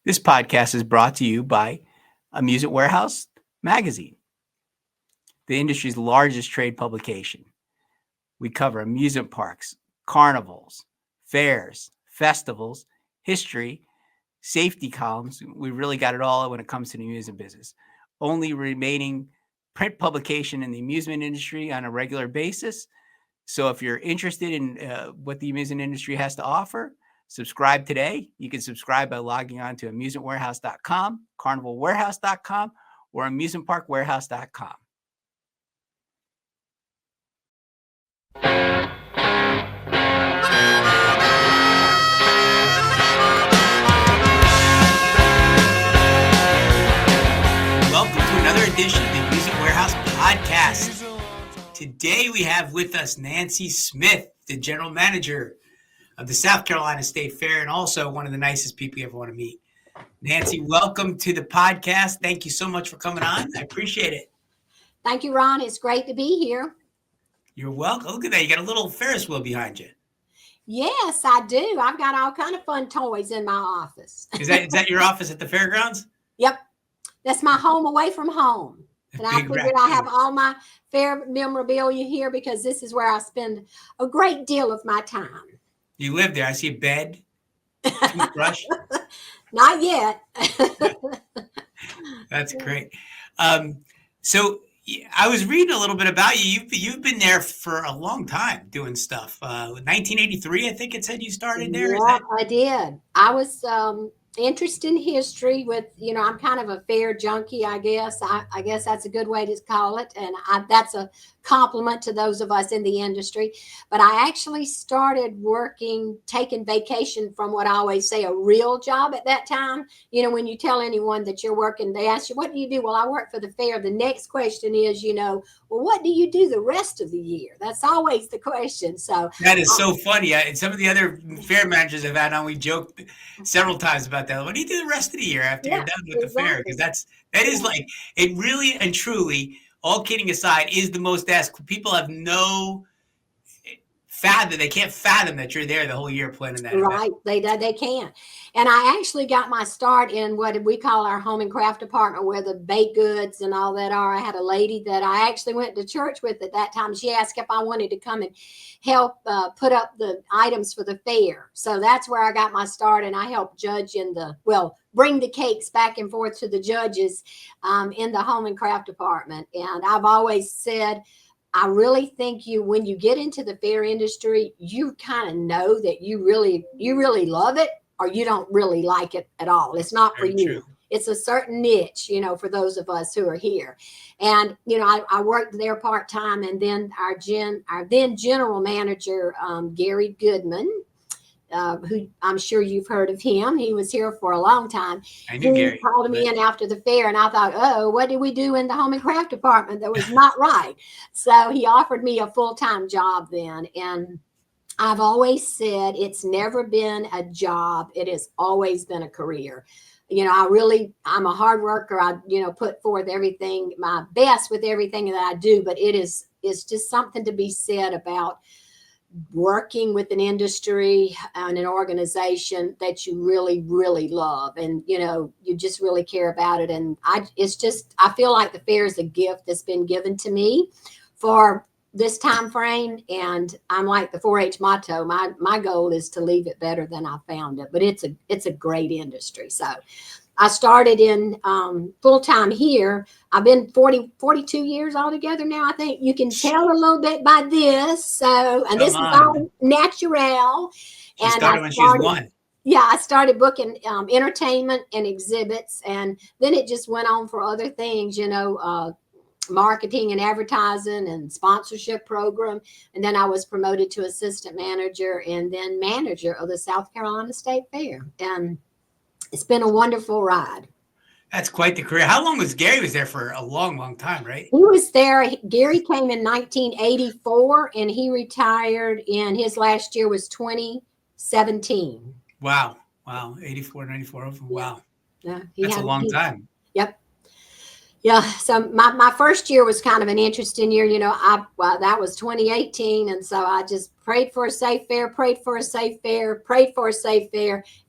This podcast is brought to you by Amusement Warehouse Magazine, the industry's largest trade publication. We cover amusement parks, carnivals, fairs, festivals, history, safety columns. We really got it all when it comes to the amusement business. Only remaining print publication in the amusement industry on a regular basis. So if you're interested in what the amusement industry has to offer, subscribe today. You can subscribe by logging on to amusementwarehouse.com, carnivalwarehouse.com, or amusementparkwarehouse.com. Welcome to another edition of the Amusement Warehouse Podcast. Today we have with us Nancy Smith, the general manager of the South Carolina State Fair, and also one of the nicest people you ever want to meet. Nancy, welcome to the podcast. Thank you so much for coming on. I appreciate it. Thank you, Ron. It's great to be here. You're welcome. Look at that. You got a little Ferris wheel behind you. Yes, I do. I've got all kind of fun toys in my office. Is that your office at the fairgrounds? Yep. That's my home away from home. And I figured I have all my fair memorabilia here because this is where I spend a great deal of my time. You live there. I see a bed, toothbrush. Not yet. That's great. So I was reading a little bit about you. You've been there for a long time doing stuff. 1983, I think it said you started there. Yeah, I did. I was interested in history with, I'm kind of a fair junkie, I guess. I guess that's a good way to call it. And that's a compliment to those of us in the industry. But I actually started taking vacation from what I always say, a real job at that time. When you tell anyone that you're working, they ask you, what do you do? Well, I work for the fair. The next question is, well, what do you do the rest of the year? That's always the question. So that is so funny. And some of the other fair managers I've had on, we joked several times about that. What do you do the rest of the year after you're done with the fair? Because that is like, it really and truly, all kidding aside, is the most asked. People have no fathom. They can't fathom that you're there the whole year planning that right event. They can't. And I actually got my start in what we call our home and craft department, where the baked goods and all that are. I had a lady that I actually went to church with at that time. She asked if I wanted to come and help put up the items for the fair. So that's where I got my start, and I helped judge bring the cakes back and forth to the judges in the home and craft department. And I've always said, I really think when you get into the fair industry, you kind of know that you really love it or you don't really like it at all. It's not for you. It's a certain niche, for those of us who are here. And, I worked there part-time, and then our then general manager, Gary Goodman, who I'm sure you've heard of him. He was here for a long time. I knew Gary. He called me in after the fair, and I thought, oh, what did we do in the home and craft department that was not right? So he offered me a full-time job then. And I've always said it's never been a job. It has always been a career. I'm a hard worker. I, put forth everything, my best with everything that I do, but it's just something to be said about working with an industry and an organization that you really, really love, and you just really care about it. And I feel like the fair is a gift that's been given to me for this time frame, and I'm like the 4-H motto. My goal is to leave it better than I found it. But it's a great industry. So I started in full-time here. I've been 42 years altogether now. I think you can tell a little bit by this. So, and this is all natural. She started when she was 1. Yeah, I started booking entertainment and exhibits, and then it just went on for other things, marketing and advertising and sponsorship program. And then I was promoted to assistant manager and then manager of the South Carolina State Fair. And it's been a wonderful ride. That's quite the career. How long was Gary? Was there for a long, long time, right? He was there. Gary came in 1984 and he retired, and his last year was 2017. Wow. 84, 94. Wow. Yeah, that's a long time. Yep. Yeah. So my first year was kind of an interesting year. That was 2018. And so I just prayed for a safe fair,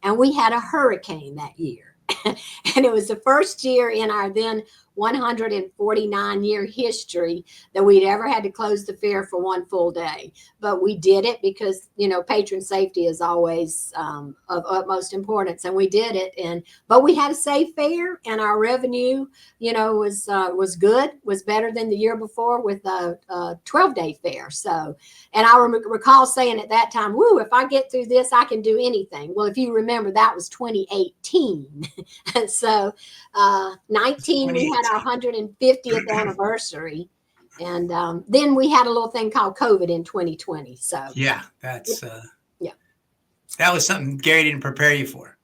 and we had a hurricane that year. And it was the first year in our then 149-year history that we'd ever had to close the fair for one full day. But we did it because, patron safety is always of utmost importance, and we did it. But we had a safe fair, and our revenue, was good, was better than the year before with a 12-day fair. So, and I recall saying at that time, "Woo! If I get through this, I can do anything." Well, if you remember, that was 2018. So 19, we had our 150th anniversary. And then we had a little thing called COVID in 2020. So yeah, that was something Gary didn't prepare you for.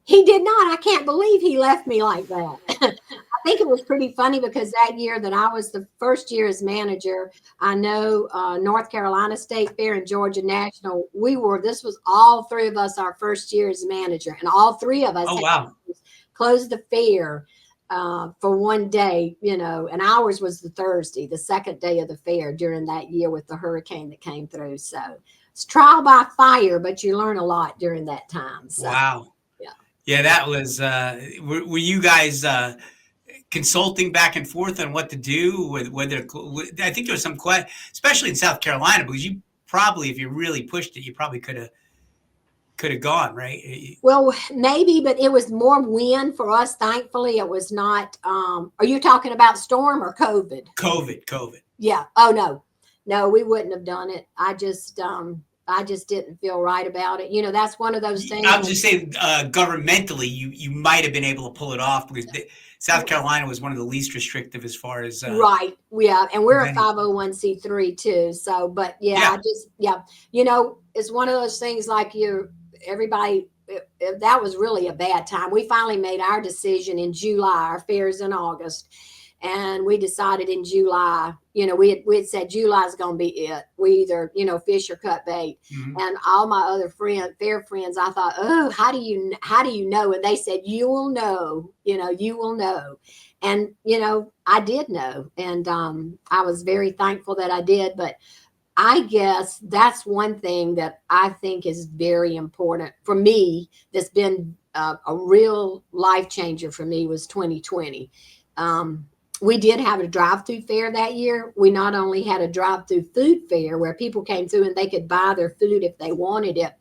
He did not. I can't believe he left me like that. I think it was pretty funny because that year that I was the first year as manager, I know North Carolina State Fair and Georgia National, this was all three of us our first year as manager, and all three of us closed the fair for one day, and ours was the Thursday, the second day of the fair during that year with the hurricane that came through. So it's trial by fire, but you learn a lot during that time. So, wow. Yeah, that was, were you guys consulting back and forth on what to do with whether, I think there was some, especially in South Carolina, because you probably, if you really pushed it, you probably could have gone, right? Well, maybe, but it was more wind for us. Thankfully, it was not. Are you talking about storm or COVID? COVID. Yeah. Oh, no, we wouldn't have done it. I just didn't feel right about it. That's one of those things. I'll just say governmentally, you might have been able to pull it off because South Carolina was one of the least restrictive as far as. Right. Yeah. And we're a 501c3 too. So, but it's one of those things like everybody, that was really a bad time. We finally made our decision in July. Our fair's in August. And we decided in July, we had said July is going to be it. We either, fish or cut bait. Mm-hmm. And all my other fair friends, I thought, oh, how do you know? And they said, you will know. And, I did know. And I was very thankful that I did. But I guess that's one thing that I think is very important for me. That's been a real life changer for me was 2020. We did have a drive-through fair that year. We not only had a drive-through food fair where people came through and they could buy their food if they wanted it,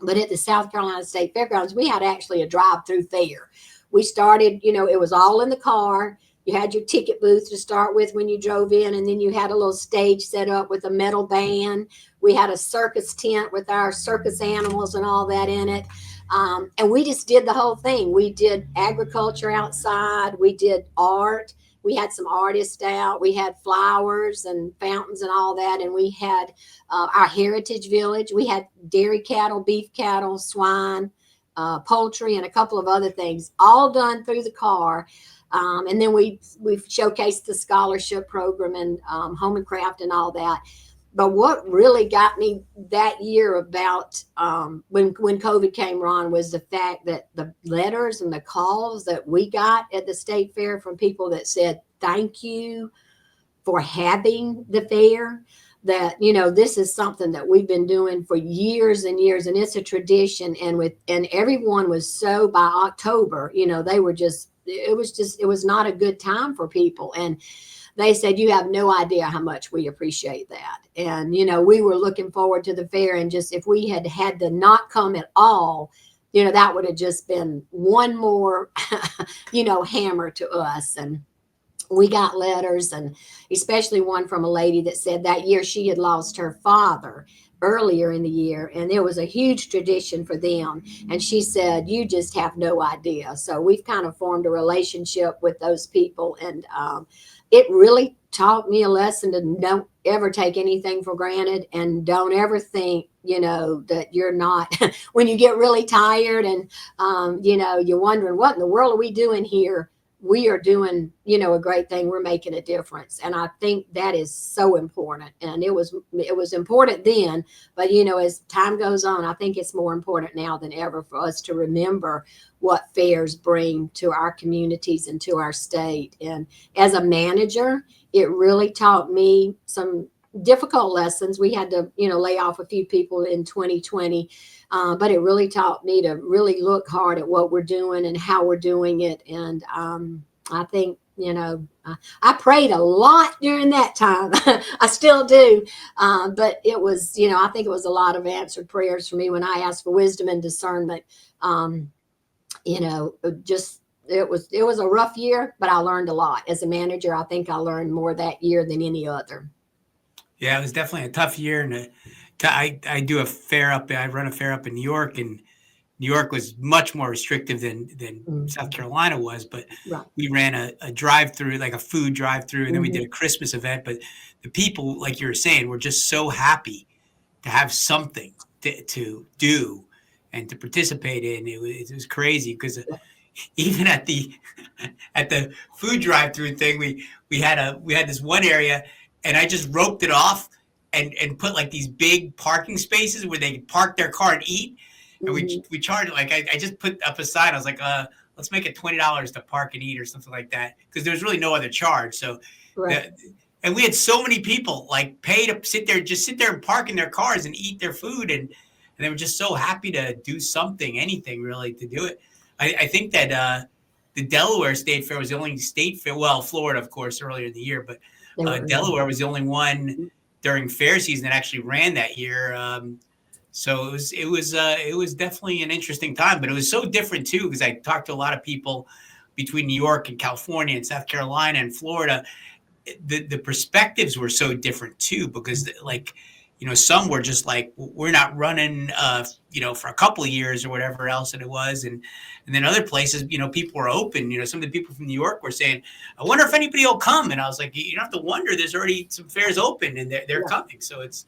but at the South Carolina State Fairgrounds, we had actually a drive-through fair. We started, it was all in the car. You had your ticket booth to start with when you drove in, and then you had a little stage set up with a metal band. We had a circus tent with our circus animals and all that in it. And we just did the whole thing. We did agriculture outside. We did art. We had some artists out. We had flowers and fountains and all that. And we had our heritage village. We had dairy cattle, beef cattle, swine, poultry, and a couple of other things, all done through the car. And then we showcased the scholarship program and home and craft and all that. But what really got me that year about when COVID came on was the fact that the letters and the calls that we got at the state fair from people that said, thank you for having the fair, that, this is something that we've been doing for years and years, and it's a tradition. And everyone was so, by October, they were just, it was not a good time for people. And they said, you have no idea how much we appreciate that. And, we were looking forward to the fair, and just, if we had to not come at all, that would have just been one more, hammer to us. And we got letters, and especially one from a lady that said that year she had lost her father earlier in the year, and it was a huge tradition for them. And she said, you just have no idea. So we've kind of formed a relationship with those people. And it really taught me a lesson to don't ever take anything for granted, and don't ever think, that you're not, when you get really tired and, you're wondering, what in the world are we doing here? We are doing, a great thing. We're making a difference. And I think that is so important. And it was important then, but as time goes on, I think it's more important now than ever for us to remember what fairs bring to our communities and to our state. And as a manager, it really taught me some difficult lessons. We had to, lay off a few people in 2020, but it really taught me to really look hard at what we're doing and how we're doing it. And I think, I prayed a lot during that time. I still do. But it was, I think it was a lot of answered prayers for me when I asked for wisdom and discernment. Just it was a rough year, but I learned a lot as a manager. I think I learned more that year than any other. Yeah, it was definitely a tough year. And I do a fair up. I run a fair up in New York, and New York was much more restrictive than South Carolina was, but we ran a drive-through, like a food drive-through, and then we did a Christmas event. But the people, like you were saying, were just so happy to have something to do and to participate in. It was crazy because even at the food drive-through thing, we had this one area, and I just roped it off and put like these big parking spaces where they could park their car and eat. And we charged, like, I just put up a sign. I was like, let's make it $20 to park and eat or something like that, because there was really no other charge. So, and we had so many people like pay to sit there and park in their cars and eat their food, and they were just so happy to do something, anything really, to do it. I think that the Delaware State Fair was the only state fair. Well, Florida, of course, earlier in the year, but Delaware was the only one during fair season that actually ran that year. So it was definitely an interesting time, but it was so different too, because I talked to a lot of people between New York and California and South Carolina and Florida. The perspectives were so different too, because like, some were just like, we're not running, for a couple of years or whatever else that it was. And then other places, people were open. Some of the people from New York were saying, I wonder if anybody will come. And I was like, you don't have to wonder, there's already some fairs open and they're coming. So it's,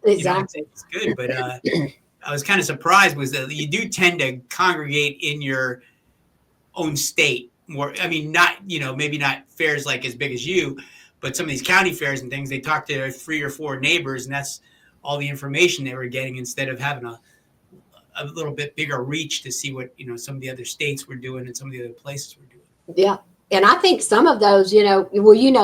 exactly. It's good. But I was kind of surprised was that you do tend to congregate in your own state more. I mean, not, maybe not fairs like as big as you, but some of these county fairs and things, they talk to their 3 or 4 neighbors, and that's all the information they were getting, instead of having a little bit bigger reach to see what, some of the other states were doing and some of the other places were doing. Yeah. And I think some of those,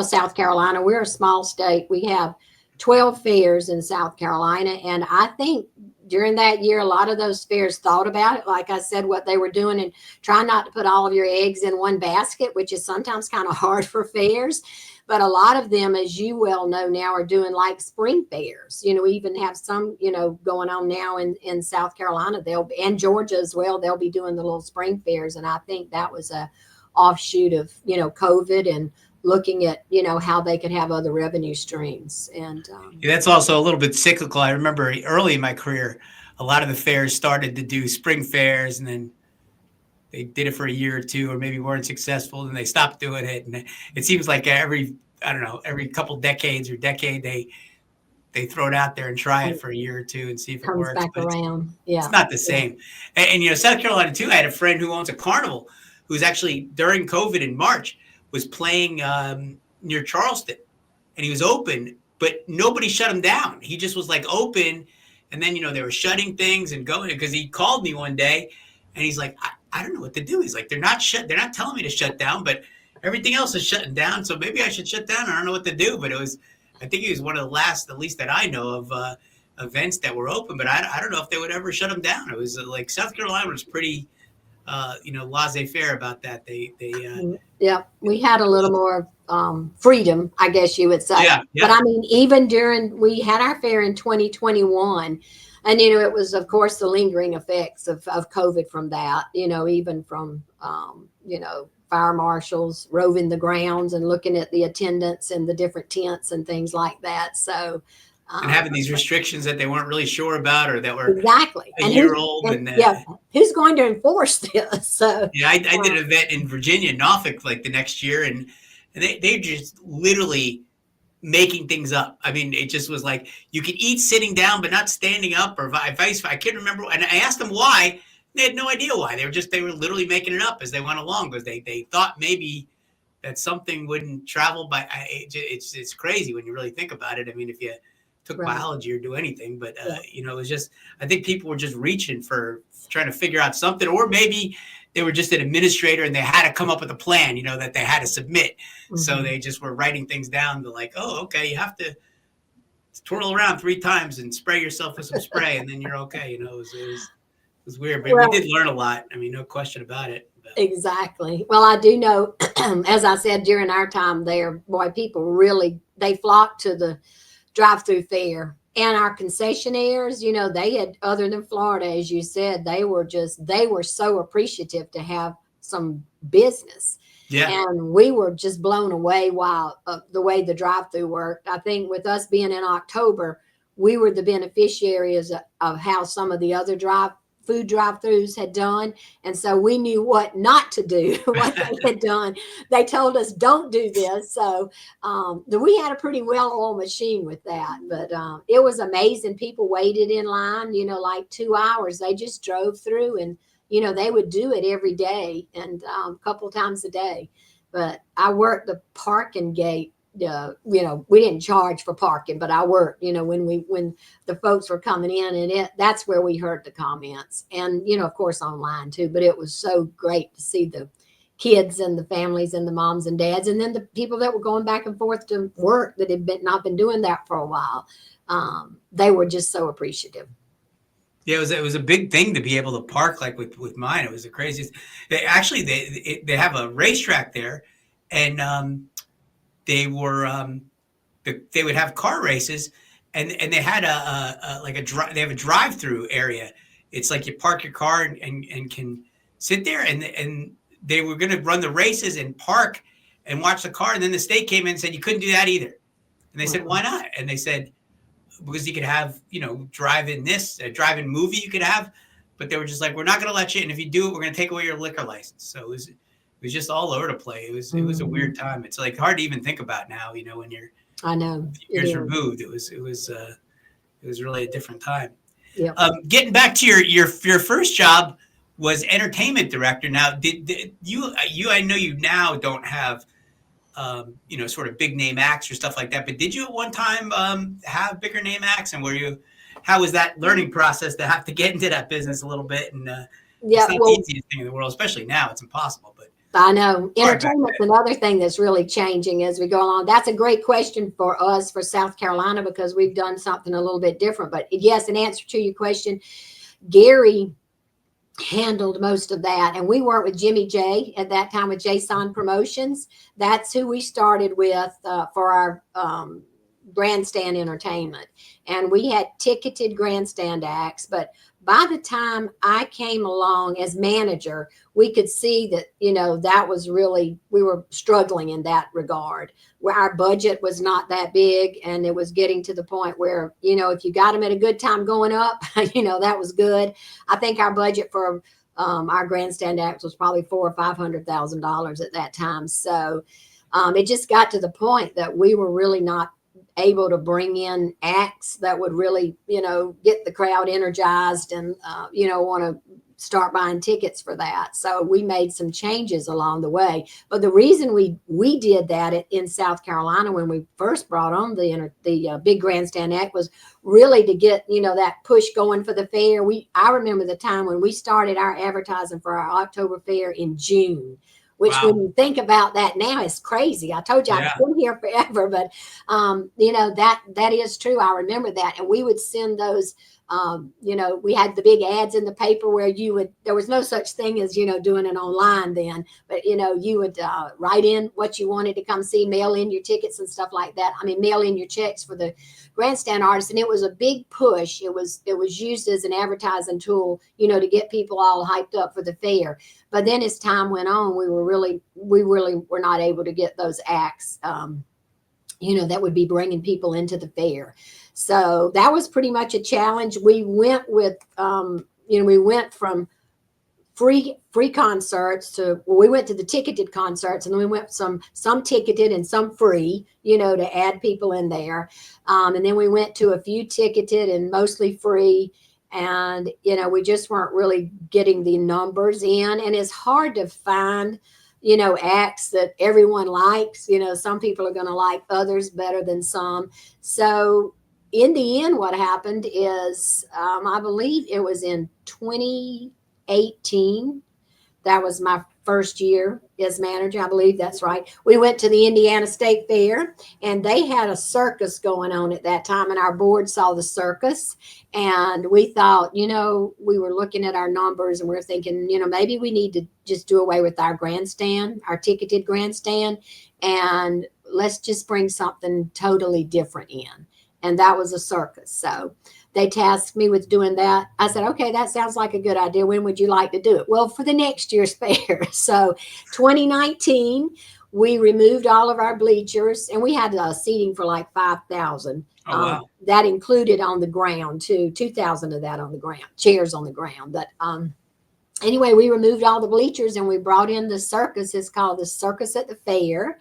South Carolina, we're a small state. We have 12 fairs in South Carolina. And I think during that year, a lot of those fairs thought about it, like I said, what they were doing, and try not to put all of your eggs in one basket, which is sometimes kind of hard for fairs. But a lot of them, as you well know now, are doing like spring fairs. We even have some, going on now in South Carolina, and Georgia as well. They'll be doing the little spring fairs. And I think that was a offshoot of, COVID, and looking at, how they could have other revenue streams. And that's also a little bit cyclical. I remember early in my career, a lot of the fairs started to do spring fairs, and then they did it for a year or two, or maybe weren't successful, and they stopped doing it. And it seems like every couple decades or decade, they throw it out there and try it for a year or two and see if it works. Back around. It's not the same. And South Carolina too, I had a friend who owns a carnival who's actually, during COVID in March, was playing near Charleston, and he was open, but nobody shut him down. He just was like open. And then, they were shutting things and going, because he called me one day and he's like, I don't know what to do. He's like, they're not telling me to shut down, but everything else is shutting down. So maybe I should shut down. I don't know what to do. But I think he was one of the last, at least that I know of, events that were open, but I don't know if they would ever shut them down. It was like South Carolina was pretty, laissez-faire about that. We had a little more freedom, I guess you would say. Yeah. But I mean, even we had our fair in 2021, and it was, of course, the lingering effects of COVID from that. Even from fire marshals roving the grounds and looking at the attendance and the different tents and things like that. So. And having these restrictions that they weren't really sure about, or that were exactly a year old. Who's going to enforce this? So I did an event in Virginia, Norfolk, like the next year, and they just literally making things up. I mean, it just was like, you could eat sitting down but not standing up, or vice. I can't remember. And I asked them why. They had no idea why. They were literally making it up as they went along, because they thought maybe that something wouldn't travel by. It's crazy when you really think about it. I mean, if you took biology or do anything, but it was just, I think people were just reaching for trying to figure out something, or maybe they were just an administrator and they had to come up with a plan, that they had to submit. Mm-hmm. So they just were writing things down to like, oh, okay, you have to twirl around 3 times and spray yourself with some spray, and then you're okay. It was weird, but we Well, did learn a lot. I mean, no question about it. But, exactly. Well, I do know, as I said, during our time there, boy, people really, they flocked to the drive-through fair. And our concessionaires, they had, other than Florida, as you said, they were so appreciative to have some business. yeah, And we were just blown away while the way the drive-through worked. I think with us being in October, we were the beneficiaries of how some of the other food drive-throughs had done. And so we knew what not to do, what they had done. They told us, don't do this. So we had a pretty well-oiled machine with that. But it was amazing. People waited in line, like 2 hours. They just drove through, and they would do it every day and a couple of times a day. But I worked the parking gate. We didn't charge for parking, but I worked, when the folks were coming in, and that's where we heard the comments, and, of course online too. But it was so great to see the kids and the families and the moms and dads, and then the people that were going back and forth to work that had not been doing that for a while. They were just so appreciative. yeah, it was a big thing to be able to park like with mine. It was the craziest. They have a racetrack there, and they were they would have car races, and they had they have a drive through area. It's like you park your car and can sit there, and they were going to run the races and park and watch the car, and then the state came in and said you couldn't do that either, and they said why not? And they said because you could have drive-in movie you could have, but they were just like we're not going to let you, and if you do it, we're going to take away your liquor license. So it was just all over the place. It was a weird time. It's like hard to even think about now, when you're I know years removed. It was really a different time. Yep. Getting back to your first job was entertainment director. Now, did you I know you now don't have sort of big name acts or stuff like that, but did you at one time have bigger name acts, and how was that learning process to have to get into that business a little bit? And it's not the easiest thing in the world, especially now. It's impossible, but I know entertainment's another thing that's really changing as we go along. That's a great question for us for South Carolina because we've done something a little bit different. But yes, in answer to your question, Gary handled most of that, and we worked with Jimmy J at that time with Jason Promotions. That's who we started with for our grandstand entertainment, and we had ticketed grandstand acts. But by the time I came along as manager, we could see that, that was really, we were struggling in that regard, where our budget was not that big. And it was getting to the point where, if you got them at a good time going up, that was good. I think our budget for our grandstand acts was probably $400,000 or $500,000 at that time. So it just got to the point that we were really not able to bring in acts that would really, get the crowd energized and, want to start buying tickets for that. So we made some changes along the way. But the reason we did that in South Carolina when we first brought on the big grandstand act was really to get, that push going for the fair. I remember the time when we started our advertising for our October fair in June. Which when you think about that now is crazy. I told you I've been here forever, but that is true. I remember that. And we would send those, we had the big ads in the paper where there was no such thing as, doing it online then, but, you would write in what you wanted to come see, mail in your tickets and stuff like that. I mean, mail in your checks for the grandstand artists. And it was a big push. It was used as an advertising tool, to get people all hyped up for the fair. But then as time went on, we really were not able to get those acts, that would be bringing people into the fair. So that was pretty much a challenge. We went with, we went from free concerts we went to the ticketed concerts, and then we went some ticketed and some free, to add people in there. And then we went to a few ticketed and mostly free. And, we just weren't really getting the numbers in. And it's hard to find, acts that everyone likes. Some people are going to like others better than some. So in the end, what happened is, I believe it was in 2018. That was my first year as manager. I believe that's right. We went to the Indiana State Fair, and they had a circus going on at that time, and our board saw the circus, and we thought, we were looking at our numbers, and we were thinking, maybe we need to just do away with our grandstand, our ticketed grandstand, and let's just bring something totally different in. And that was a circus. So they tasked me with doing that. I said, okay, that sounds like a good idea. When would you like to do it? Well, for the next year's fair. So 2019, we removed all of our bleachers, and we had seating for like 5,000. Oh, wow. That included on the ground too, 2,000 of that on the ground, chairs on the ground. But anyway, we removed all the bleachers, and we brought in the circus. It's called the Circus at the Fair.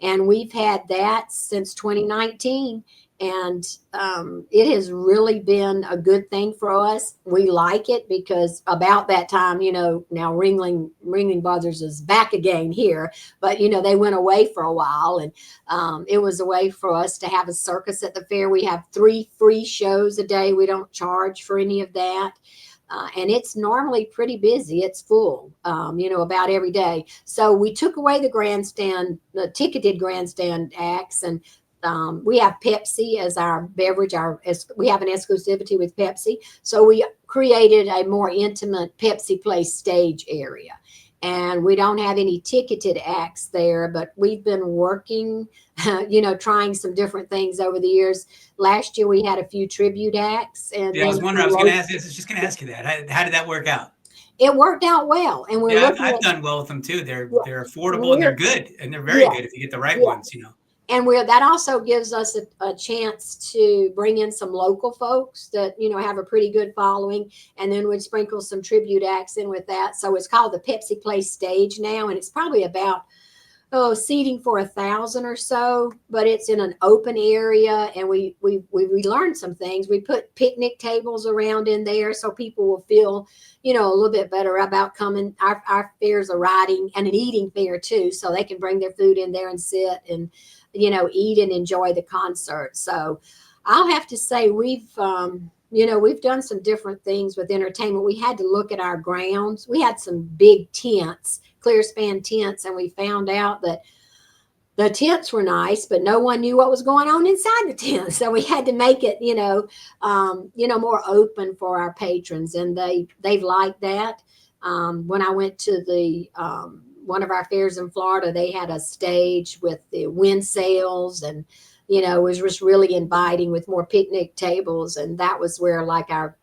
And we've had that since 2019. And it has really been a good thing for us. We like it because about that time, now Ringling Brothers is back again here, but they went away for a while, and it was a way for us to have a circus at the fair. We have 3 free shows a day. We don't charge for any of that. And it's normally pretty busy. It's full, about every day. So we took away the ticketed grandstand acts, and we have Pepsi as our beverage. We have an exclusivity with Pepsi. So we created a more intimate Pepsi Place stage area. And we don't have any ticketed acts there, but we've been working, trying some different things over the years. Last year we had a few tribute acts. And I was wondering, I was just going to ask you that. How did that work out? It worked out well. And I've done well with them too. They're affordable, and they're good, and they're very good if you get the right ones, And that also gives us a chance to bring in some local folks that, have a pretty good following, and then we'd sprinkle some tribute acts in with that. So it's called the Pepsi Place Stage now, and it's probably about, seating for 1,000 or so, but it's in an open area, and we learned some things. We put picnic tables around in there so people will feel, a little bit better about coming. Our fair's a riding and an eating fair too, so they can bring their food in there and sit and eat and enjoy the concert. So I'll have to say we've done some different things with entertainment. We had to look at our grounds. We had some big tents, clear span tents, and we found out that the tents were nice, but no one knew what was going on inside the tent. So we had to make it, more open for our patrons, and they've liked that. When I went to the one of our fairs in Florida, they had a stage with the wind sails, and it was just really inviting with more picnic tables, and that was where like our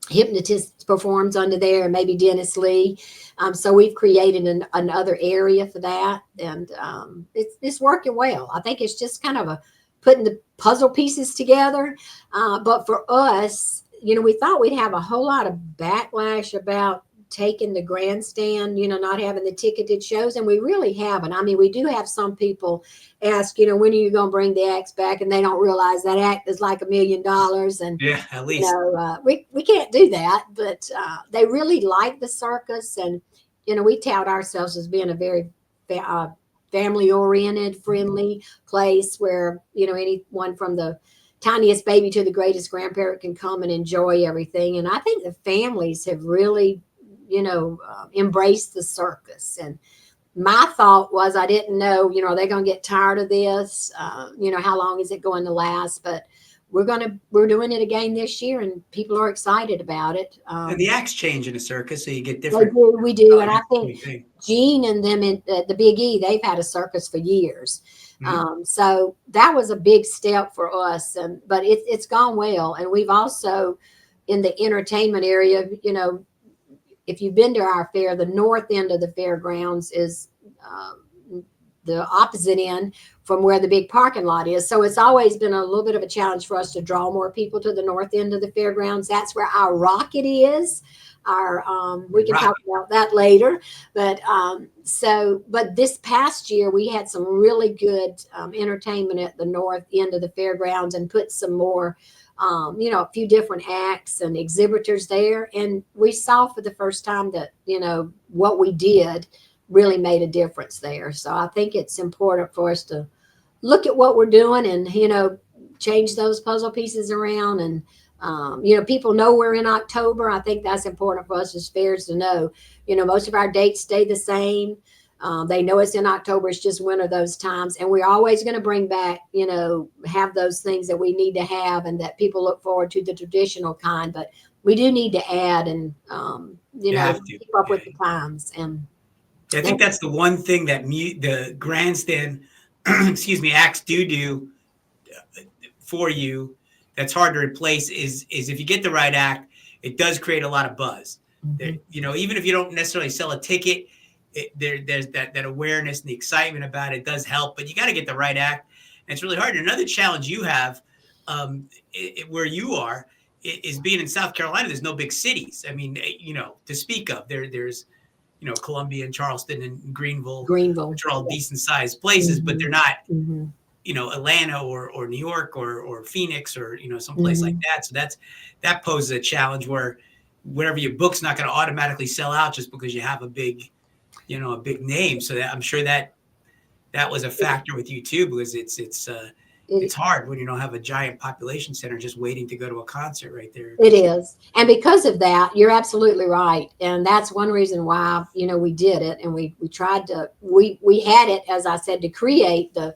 hypnotist performs under there, and maybe Dennis Lee. So we've created another area for that, and it's working well. I think it's just kind of putting the puzzle pieces together. But for us, we thought we'd have a whole lot of backlash about taking the grandstand, not having the ticketed shows, and we really haven't. I mean, we do have some people ask, when are you going to bring the acts back, and they don't realize that act is like $1 million, and yeah, at least we can't do that. But they really like the circus, and we tout ourselves as being a very family oriented, friendly place where anyone from the tiniest baby to the greatest grandparent can come and enjoy everything. And I think the families have really embrace the circus. And my thought was, I didn't know, are they going to get tired of this? How long is it going to last? But we're doing it again this year, and people are excited about it. And the acts change in a circus, so you get different. We do. And I think Gene and them at the Big E, they've had a circus for years. Mm-hmm. So that was a big step for us, but it's gone well. And we've also, in the entertainment area, if you've been to our fair, the north end of the fairgrounds is the opposite end from where the big parking lot is. So it's always been a little bit of a challenge for us to draw more people to the north end of the fairgrounds. That's where our rocket is. We can talk about that later. But but this past year we had some really good entertainment at the north end of the fairgrounds, and put some more a few different acts and exhibitors there. And we saw for the first time that, what we did really made a difference there. So I think it's important for us to look at what we're doing and, change those puzzle pieces around and People know we're in October. I think that's important for us as fairs to know. Most of our dates stay the same. They know it's in October. It's just one of those times. And we're always going to bring back, have those things that we need to have and that people look forward to, the traditional kind. But we do need to add and, keep up with the times. And I think that's the one thing that the grandstand, acts do for you that's hard to replace is if you get the right act, it does create a lot of buzz. Mm-hmm. Even if you don't necessarily sell a ticket, there's that awareness and the excitement about it does help, but you got to get the right act. And it's really hard. Another challenge you have where you are is being in South Carolina. There's no big cities. I mean, to speak of. There's Columbia and Charleston and Greenville, which are all decent sized places, Mm-hmm. but they're not, Mm-hmm. Atlanta or New York or Phoenix or, someplace like that. So that poses a challenge where whatever you book's not going to automatically sell out just because you have a big name. So that I'm sure that was a factor with you too, because it's hard when you don't have a giant population center just waiting to go to a concert right there. It is. And because of that, you're absolutely right. And that's one reason why, we did it. And we tried to, we had it, as I said, to create the,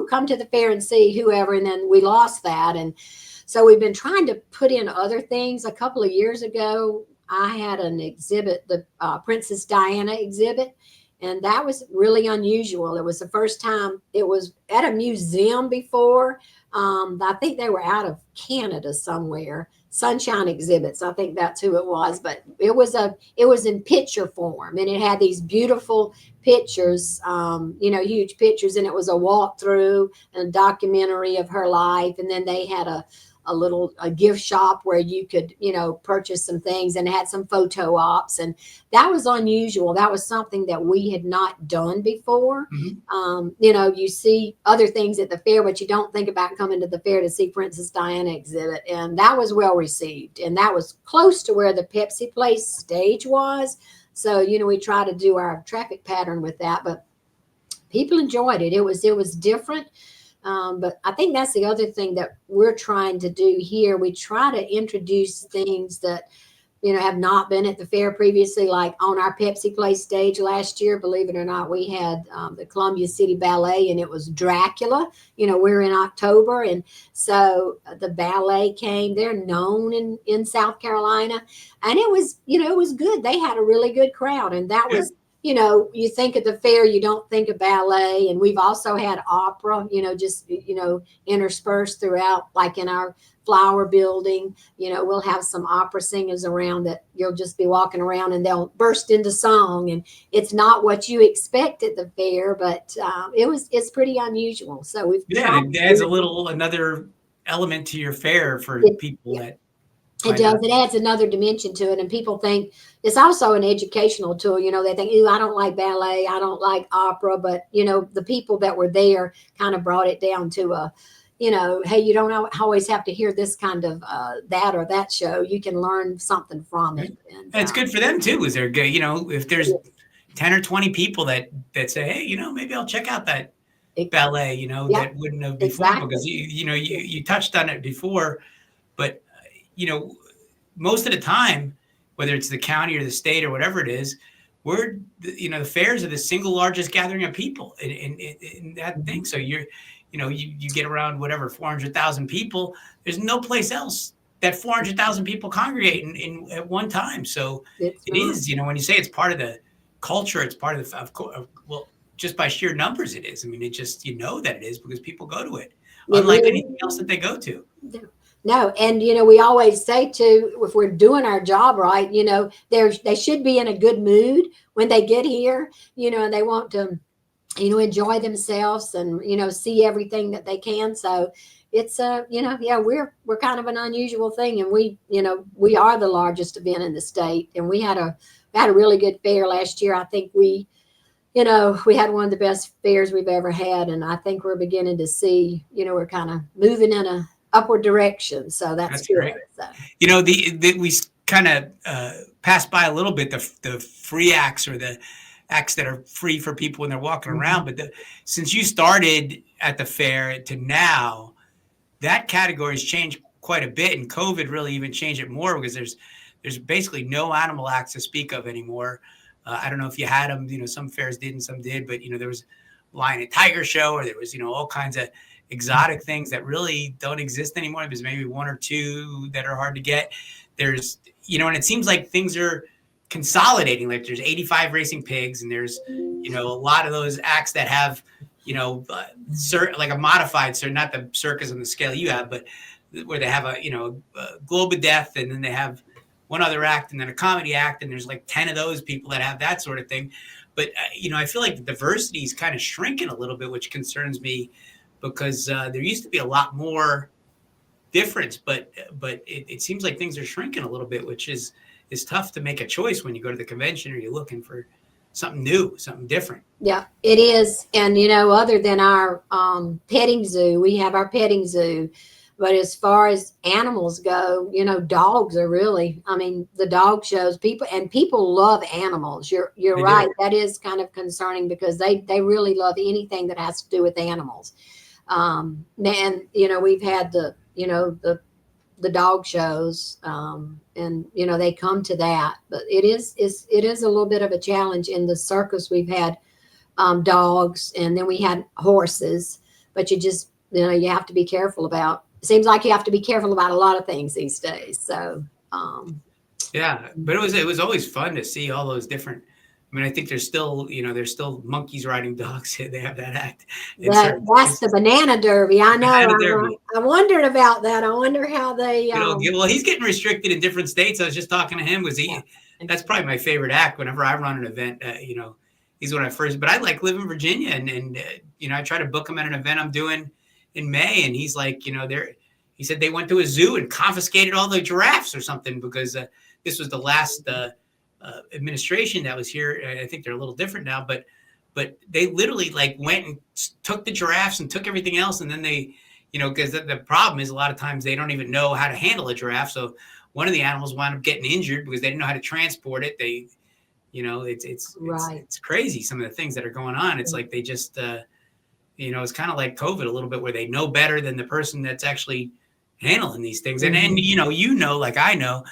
come to the fair and see whoever. And then we lost that. And so we've been trying to put in other things. A couple of years ago, I had an exhibit, the Princess Diana exhibit. And that was really unusual. It was the first time it was at a museum before. I think they were out of Canada somewhere. Sunshine Exhibits. I think that's who it was. But it was in picture form, and it had these beautiful pictures, huge pictures. And it was a walkthrough and a documentary of her life. And then they had a gift shop where you could, purchase some things, and had some photo ops. And that was unusual. That was something that we had not done before. Mm-hmm. You see other things at the fair, but you don't think about coming to the fair to see Princess Diana exhibit. And that was well received. And that was close to where the Pepsi Place stage was. So, we try to do our traffic pattern with that, but people enjoyed it. It was different. But I think that's the other thing that we're trying to do here. We try to introduce things that, have not been at the fair previously, like on our Pepsi Place stage last year. Believe it or not, we had the Columbia City Ballet, and it was Dracula. We're in October. And so the ballet came. They're known in South Carolina. And it was, it was good. They had a really good crowd. And that was, you think of the fair, you don't think of ballet. And we've also had opera, interspersed throughout, like in our flower building. We'll have some opera singers around that you'll just be walking around and they'll burst into song. And it's not what you expect at the fair, but it's pretty unusual. So it adds another element to your fair for people that. It does. It adds another dimension to it. And people think it's also an educational tool. They think, I don't like ballet. I don't like opera. But, the people that were there kind of brought it down to hey, you don't always have to hear this kind of that or that show. You can learn something from it. And it's good for them, too. Is there good, if there's 10 or 20 people that say, hey, maybe I'll check out that ballet, that wouldn't have before. Exactly. Because, you touched on it before. But most of the time, whether it's the county or the state or whatever it is, the fairs are the single largest gathering of people in that thing. So you get around 400,000 people. There's no place else that 400,000 people congregate in at one time. So it is, when you say it's part of the culture, it's part of just by sheer numbers, it is. I mean, it just, that it is because people go to it, unlike anything else that they go to. Yeah. No. And, we always say too, if we're doing our job right, they should be in a good mood when they get here, and they want to, enjoy themselves and, see everything that they can. So it's, we're kind of an unusual thing. And we are the largest event in the state, and we had a really good fair last year. I think we had one of the best fairs we've ever had. And I think we're beginning to see, we're kind of moving in a upward direction. So that's good. Great. So. We kind of passed by a little bit the free acts or the acts that are free for people when they're walking around. But since you started at the fair to now, that category has changed quite a bit, and COVID really even changed it more because there's basically no animal acts to speak of anymore. I don't know if you had them, some fairs did and some did, but there was lion and tiger show, or there was all kinds of exotic things that really don't exist anymore. There's maybe one or two that are hard to get. There's and it seems like things are consolidating. Like there's 85 racing pigs, and there's a lot of those acts that have like a modified, so not the circus on the scale you have, but where they have a globe of death, and then they have one other act, and then a comedy act, and there's like 10 of those people that have that sort of thing. But I feel like the diversity is kind of shrinking a little bit, which concerns me, because there used to be a lot more difference, but it seems like things are shrinking a little bit, which is tough to make a choice when you go to the convention or you're looking for something new, something different. Yeah, it is. And, other than our petting zoo, we have our petting zoo. But as far as animals go, dogs are really, the dog shows, people love animals. You're right. That is kind of concerning because they really love anything that has to do with animals. And, we've had the dog shows, and they come to that, but it is a little bit of a challenge. In the circus we've had dogs, and then we had horses, but you just you have to be careful about. It seems like you have to be careful about a lot of things these days. So yeah, but it was always fun to see all those different. I think there's still, there's still monkeys riding dogs. They have that act. That's the banana derby. I know. I wondered about that. I wonder how they. Well, he's getting restricted in different states. I was just talking to him. That's probably my favorite act. Whenever I run an event, he's when I first. But I live in Virginia, and I try to book him at an event I'm doing in May, and he's like, he said they went to a zoo and confiscated all the giraffes or something because this was the last. Administration that was here. I think they're a little different now, but they literally went and took the giraffes and took everything else, and then they, because the problem is a lot of times they don't even know how to handle a giraffe. So one of the animals wound up getting injured because they didn't know how to transport it. They, it's crazy some of the things that are going on. It's like they just, it's kind of like COVID a little bit, where they know better than the person that's actually handling these things. And like I know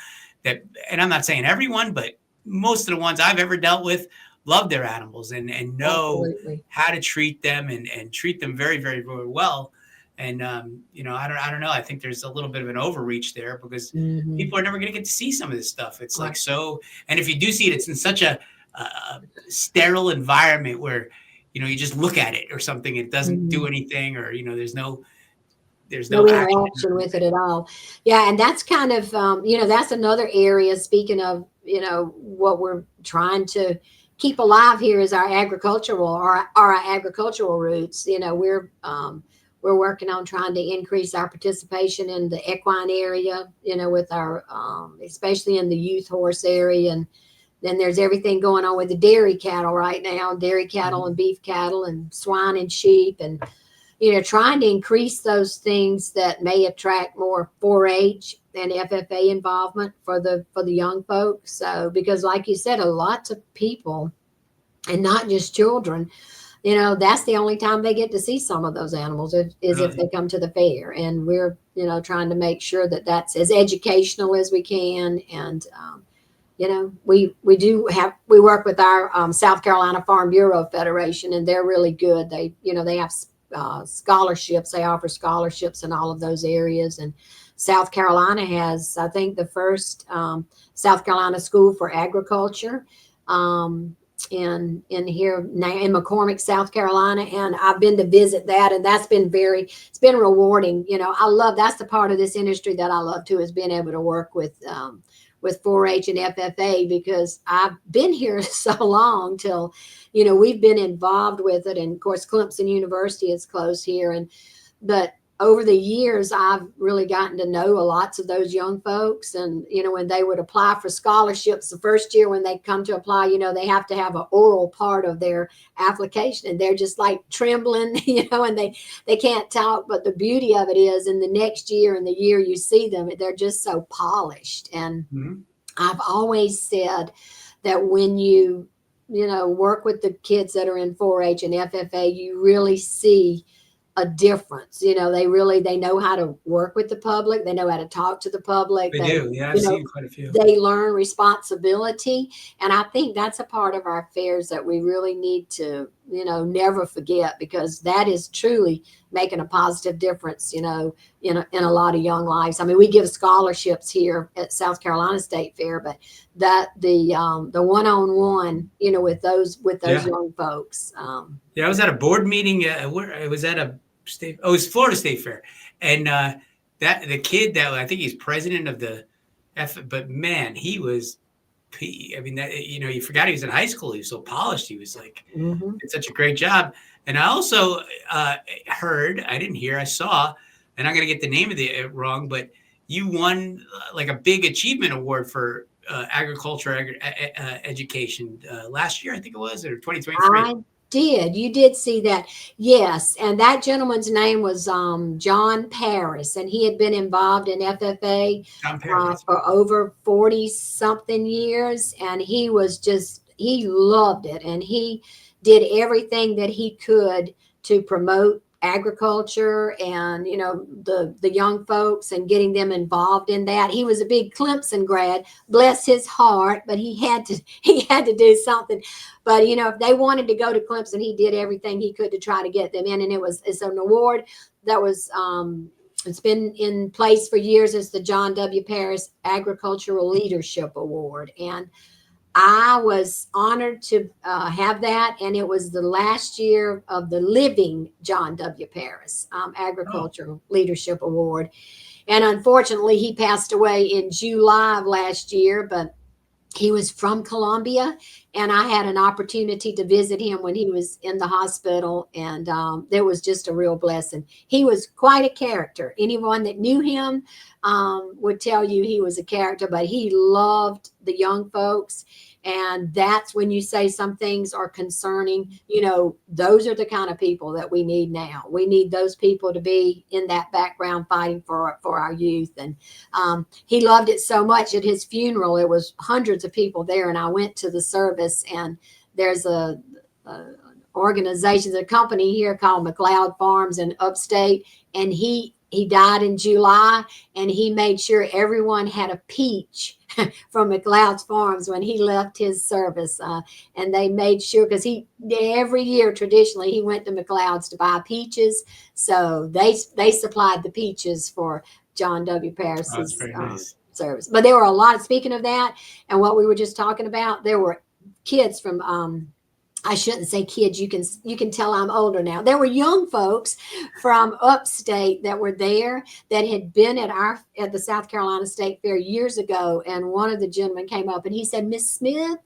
that, and I'm not saying everyone, but most of the ones I've ever dealt with love their animals and know how to treat them and treat them very, very, very well. And, I don't know. I think there's a little bit of an overreach there because people are never going to get to see some of this stuff. It's like, and if you do see it, it's in such a sterile environment where, you just look at it or something. It doesn't do anything, or, there's no interaction with it at all. Yeah. And that's kind of, that's another area, speaking of, what we're trying to keep alive here is our agricultural roots. We're working on trying to increase our participation in the equine area, with our, especially in the youth horse area. And then there's everything going on with the dairy cattle right now, dairy cattle and beef cattle and swine and sheep, and trying to increase those things that may attract more 4-H and FFA involvement for the young folks. So, because like you said, a lot of people, and not just children, that's the only time they get to see some of those animals is if they come to the fair. And we're, trying to make sure that that's as educational as we can. And, we work with our South Carolina Farm Bureau Federation, and they're really good. They have scholarships. They offer scholarships in all of those areas. And South Carolina has, I think, the first South Carolina School for Agriculture in here now in McCormick, South Carolina. And I've been to visit that, and that's been it's been rewarding. That's the part of this industry that I love too, is being able to work with 4-H and FFA, because I've been here so long till, we've been involved with it. And of course, Clemson University is close here. But over the years, I've really gotten to know lots of those young folks. And, when they would apply for scholarships, the first year when they come to apply, they have to have an oral part of their application, and they're just like trembling, and they can't talk. But the beauty of it is, in the next year and the year you see them, they're just so polished. And I've always said that when you work with the kids that are in 4-H and FFA, you really see a difference. They know how to work with the public. They know how to talk to the public. They do. Yeah, I've you know, seen quite a few. they learn responsibility. And I think that's a part of our fairs that we really need to, never forget, because that is truly making a positive difference, in a lot of young lives. I mean, we give scholarships here at South Carolina State Fair, but that the one-on-one, with those Yeah. young folks. Yeah, I was at a board meeting. Where I was at a state. Oh, it was Florida State Fair, and that the kid that I think he's president of the But man, he was. I mean, you forgot he was in high school. He was so polished. He was like Mhm. did such a great job. And I also heard. I didn't hear. I saw, and I'm gonna get the name of it wrong, but you won like a big achievement award for agriculture education last year. I think it was, or 2023. I did. You did see that. Yes. And that gentleman's name was John Paris, and he had been involved in FFA John Perry. for over 40 something years. And he loved it. And he did everything that he could to promote agriculture and the young folks and getting them involved in that. He was a big Clemson grad, bless his heart, but he had to do something. But if they wanted to go to Clemson, he did everything he could to try to get them in. And it's an award that was it's been in place for years. It's the John W. Paris Agricultural Leadership Award. And I was honored to have that, and it was the last year of the living John W. Paris Agricultural Leadership Award. And unfortunately, he passed away in July of last year, but he was from Columbia, and I had an opportunity to visit him when he was in the hospital, and it was just a real blessing. He was quite a character. Anyone that knew him would tell you he was a character, but he loved the young folks. And that's when you say some things are concerning, those are the kind of people that we need now. We need those people to be in that background fighting for our youth. And he loved it so much. At his funeral, there was hundreds of people there, and I went to the service, and there's a organization, a company here called McLeod Farms in upstate, and he died in July, and he made sure everyone had a peach from McLeod's Farms when he left his service. And they made sure, because every year traditionally he went to McLeod's to buy peaches. So they supplied the peaches for John W. Paris's nice. service. But there were a lot, speaking of that, and what we were just talking about, there were kids from, I shouldn't say kids. You can tell I'm older now. There were young folks from upstate that were there that had been at the South Carolina State Fair years ago. And one of the gentlemen came up and he said, "Miss Smith,"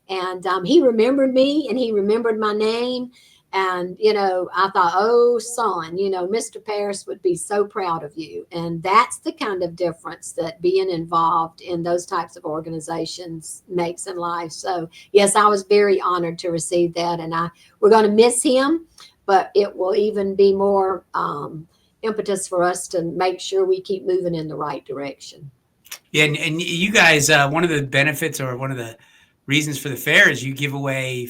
and he remembered me and he remembered my name. And, I thought, oh, son, Mr. Paris would be so proud of you. And that's the kind of difference that being involved in those types of organizations makes in life. So, yes, I was very honored to receive that. And we're going to miss him, but it will even be more impetus for us to make sure we keep moving in the right direction. Yeah, and you guys, one of the benefits or one of the reasons for the fair is you give away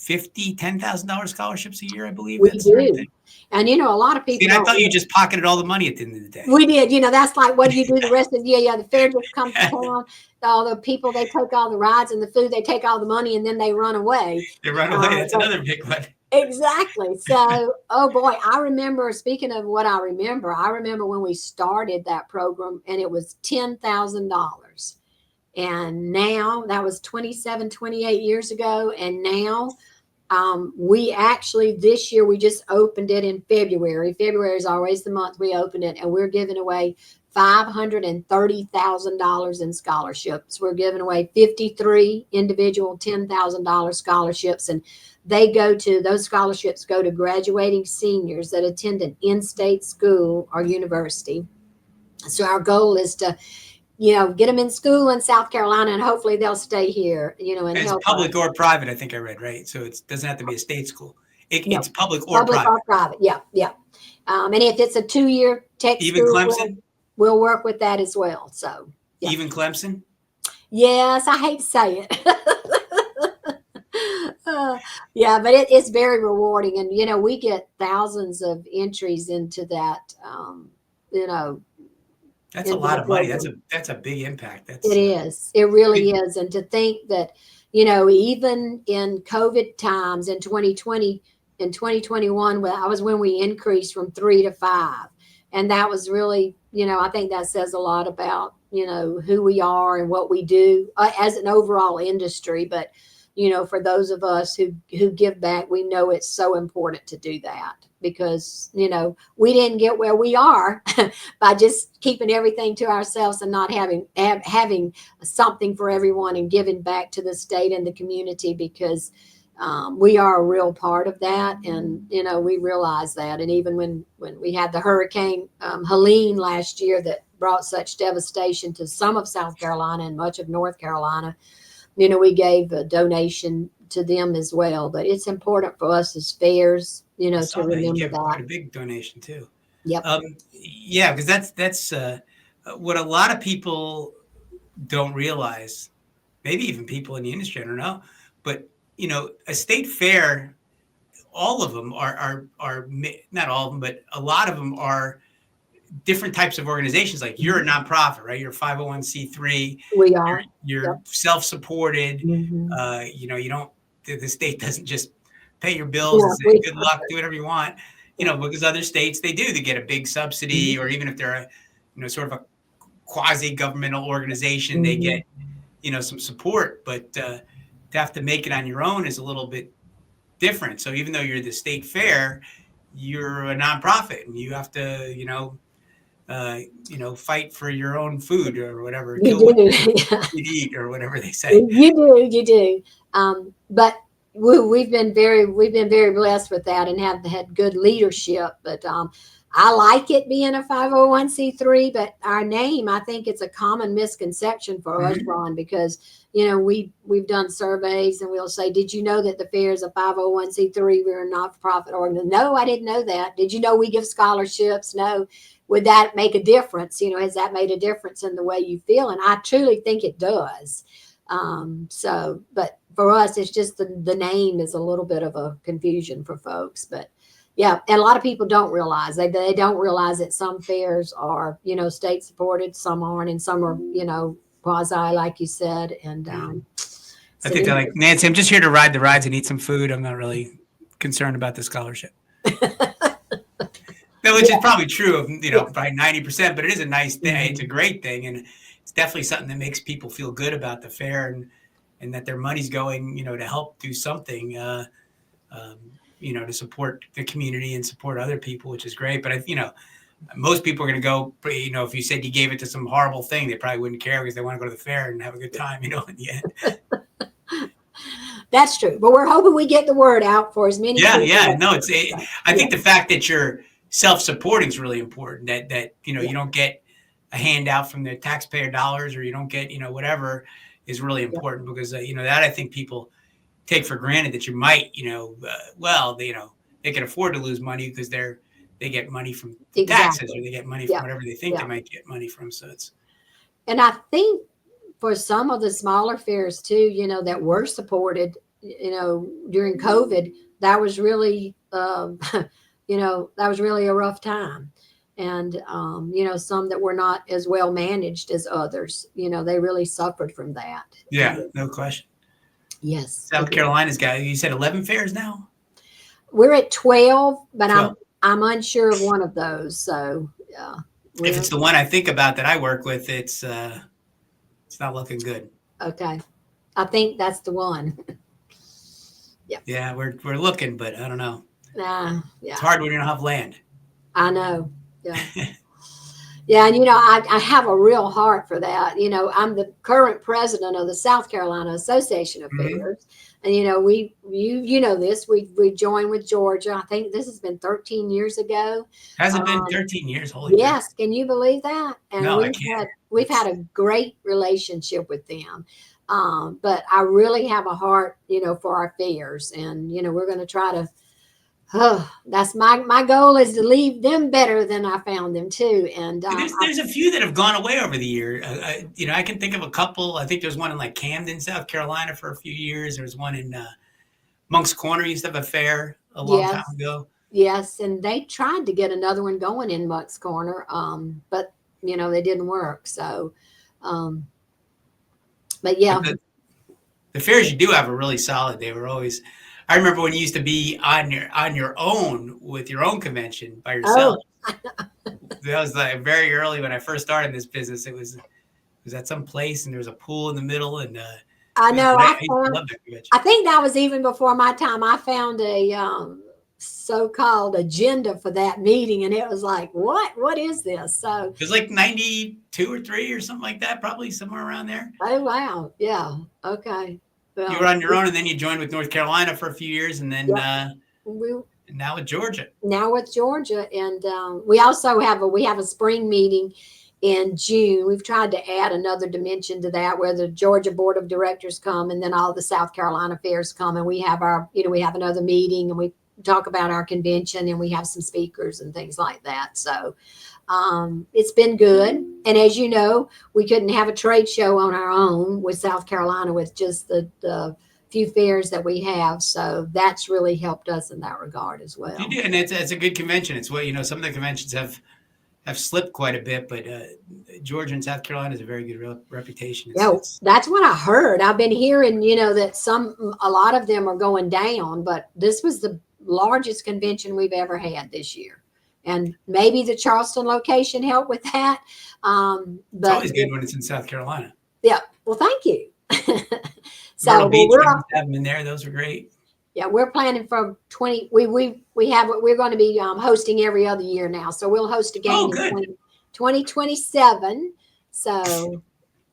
$10,000 scholarships a year, I believe. We do. And, a lot of people. See, I thought you just pocketed all the money at the end of the day. We did. That's like, what do you do the rest of the year? Yeah, the fair just comes to town. All the people, they take all the rides and the food, they take all the money, and then they run away. They run away. That's another big one. Exactly. So, oh boy, I remember, speaking of what I remember when we started that program, and it was $10,000. And now, that was 27, 28 years ago. And now, we actually, this year, we just opened it in February. February is always the month we open it, and we're giving away $530,000 in scholarships. We're giving away 53 individual $10,000 scholarships, and those scholarships go to graduating seniors that attend an in-state school or university. So our goal is to get them in school in South Carolina, and hopefully they'll stay here, and it's help public us. or private, I think I read, right? So it doesn't have to be a state school. It's public or public private. or private. Yeah. And if it's a 2-year tech Even school, Clemson? we'll work with that as well. So yeah. Even Clemson? Yes, I hate to say it. Yeah, but it's very rewarding, and we get thousands of entries into that. You know, That's a into lot the of money. program. That's a big impact. It That's is. It really big. is. And to think that, even in COVID times in 2020, in 2021, well, that was when we increased from 3 to 5. And that was really, I think that says a lot about, who we are and what we do as an overall industry. But, for those of us who give back, we know it's so important to do that because, we didn't get where we are by just keeping everything to ourselves and not having something for everyone and giving back to the state and the community because we are a real part of that, and we realize that. And even when we had the Hurricane Helene last year that brought such devastation to some of South Carolina and much of North Carolina, we gave a donation to them as well. But it's important for us as fairs, I to saw that you remember gave quite that. a big donation too. Yep. Yeah, because that's what a lot of people don't realize. Maybe even people in the industry, I don't know. But a state fair, all of them are not all of them, but a lot of them are different types of organizations. Like you're a nonprofit, right? You're a 501c3. We You're are. you're Yep. self-supported. Hmm. You don't. The state doesn't just pay your bills and Yeah, say we good luck, do whatever you want. yeah. Because other states they do. They get a big subsidy, or even if they're sort of a quasi governmental organization, they Hmm. get some support. But to have to make it on your own is a little bit different. So even though you're the state fair, you're a nonprofit, and you have to fight for your own food or whatever, You kill what do. you eat or whatever they say. You do. But we've been very blessed with that and have had good leadership. But I like it being a 501c3, but our name, I think it's a common misconception for us, Mhm. Ron, because we've done surveys and we'll say, did you know that the fair is a 501c3? We're a not-for-profit organization. No, I didn't know that. Did you know we give scholarships? No. Would that make a difference? Has that made a difference in the way you feel? And I truly think it does. But for us, it's just the name is a little bit of a confusion for folks. But yeah, and a lot of people don't realize they don't realize that some fairs are state supported, some aren't, and some are quasi, like you said. And I so think they're like, Nancy, I'm just here to ride the rides and eat some food. I'm not really concerned about the scholarship. No, which is yeah, probably true of yeah. probably 90%, but it is a nice thing. It's a Mhm. great thing, and it's definitely something that makes people feel good about the fair and that their money's going to help do something um, to support the community and support other people, which is great. But most people are going to go. If you said you gave it to some horrible thing, they probably wouldn't care because they want to go to the fair and have a good time. In the end. That's true. But we're hoping we get the word out for as many Yeah, people yeah. as No, possible. I Yeah. think the fact that you're self-supporting is really important. That Yeah. you don't get a handout from the taxpayer dollars, or you don't get whatever is really Yeah. important because that I think people take for granted that you might well they can afford to lose money because they get money from taxes or Exactly. they get money from Yeah. whatever they think they Yeah. might get money from. So it's And I think for some of the smaller fairs too, that were supported, during COVID, that was really, that was really a rough time. And, some that were not as well managed as others, they really suffered from that. yeah, no question. Yes, they South did. Carolina's got you said 11 fairs now. We're at 12, but 12. I'm unsure of one of those. So yeah, If we're it's the one I think about that I work with, it's not looking good. okay. I think that's the one. Yeah. Yeah, we're looking, but I don't know. It's Yeah, hard when you don't have land. I know. Yeah. Yeah, and I have a real heart for that. I'm the current president of the South Carolina Association of Mhm. Fairs, and you know this. We joined with Georgia. I think this has been 13 years ago. Has it been Um, 13 years? Holy crap. yes, can you believe that? And No, I we've can't. had a great relationship with them. But I really have a heart, for our fairs, and we're going to try to. Oh, that's my goal is to leave them better than I found them too. And There's a few that have gone away over the year. I can think of a couple. I think there's one in like Camden, South Carolina for a few years. There was one in Monk's Corner used to have a fair a long time Yes. ago. Yes, and they tried to get another one going in Buck's Corner, but they didn't work. So, um, but But yeah, the fairs you do have are really solid. They were always. I remember when you used to be on your own with your own convention by yourself. oh, That was like very early when I first started this business. It was at some place and there was a pool in the middle and I it was know. great. I used to love that convention. I think that was even before my time. I found a so-called agenda for that meeting, and it was like, what is this? So, It was like 92 or 3 or something like that, probably somewhere around there. oh wow, yeah, okay, You were well, on your own and then you joined with North Carolina for a few years and then yeah, we now with Georgia. now with Georgia, and we also have a spring meeting in June. We've tried to add another dimension to that, where the Georgia Board of Directors come, and then all the South Carolina fairs come, and we have we have another meeting, and we talk about our convention, and we have some speakers and things like that. So it's been good, and as you know, we couldn't have a trade show on our own with South Carolina with just the few fairs that we have. So that's really helped us in that regard as well. You do, and it's a good convention. It's what some of the conventions have slipped quite a bit, but Georgia and South Carolina is a very good reputation. Yeah, that's what I heard. I've been hearing, that a lot of them are going down, but this was the largest convention we've ever had this year. And maybe the Charleston location helped with that. It's always good when it's in South Carolina. Yeah. Well, thank you. So we're have them in there. Those are great. Yeah, we're planning for 20. We're going to be hosting every other year now. So we'll host a game in 2027. So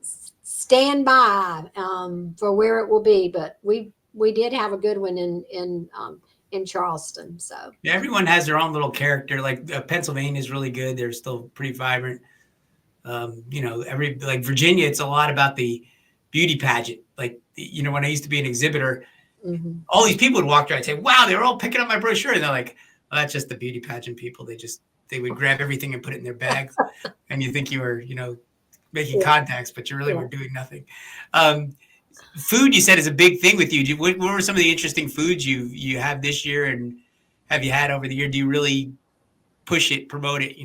stand by for where it will be. But we did have a good one in Charleston. So yeah, everyone has their own little character. Like Pennsylvania is really good. They're still pretty vibrant. Like Virginia, it's a lot about the beauty pageant. Like when I used to be an exhibitor, all these people would walk through. I'd say, "Wow, they were all picking up my brochure," and they're like, "Well, that's just the beauty pageant people. They would grab everything and put it in their bags, and you think you were making contacts, but you really were doing nothing." Food, you said, is a big thing with you. What were some of the interesting foods you have this year, and have you had over the year? Do you really push it, promote it?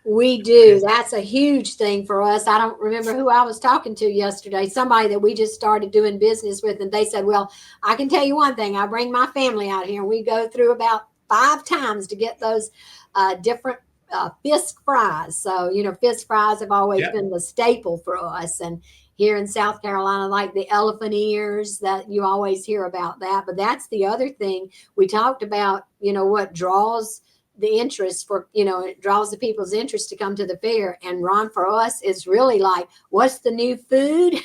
We do. That's a huge thing for us. I don't remember who I was talking to yesterday, somebody that we just started doing business with, and they said, well, I can tell you one thing. I bring my family out here, and we go through about 5 times to get those different Fisk fries. So, Fisk fries have always been the staple for us. And here in South Carolina, like the elephant ears, that you always hear about that. But that's the other thing we talked about, what draws the interest for, it draws the people's interest to come to the fair. And Ron, for us, is really like, what's the new food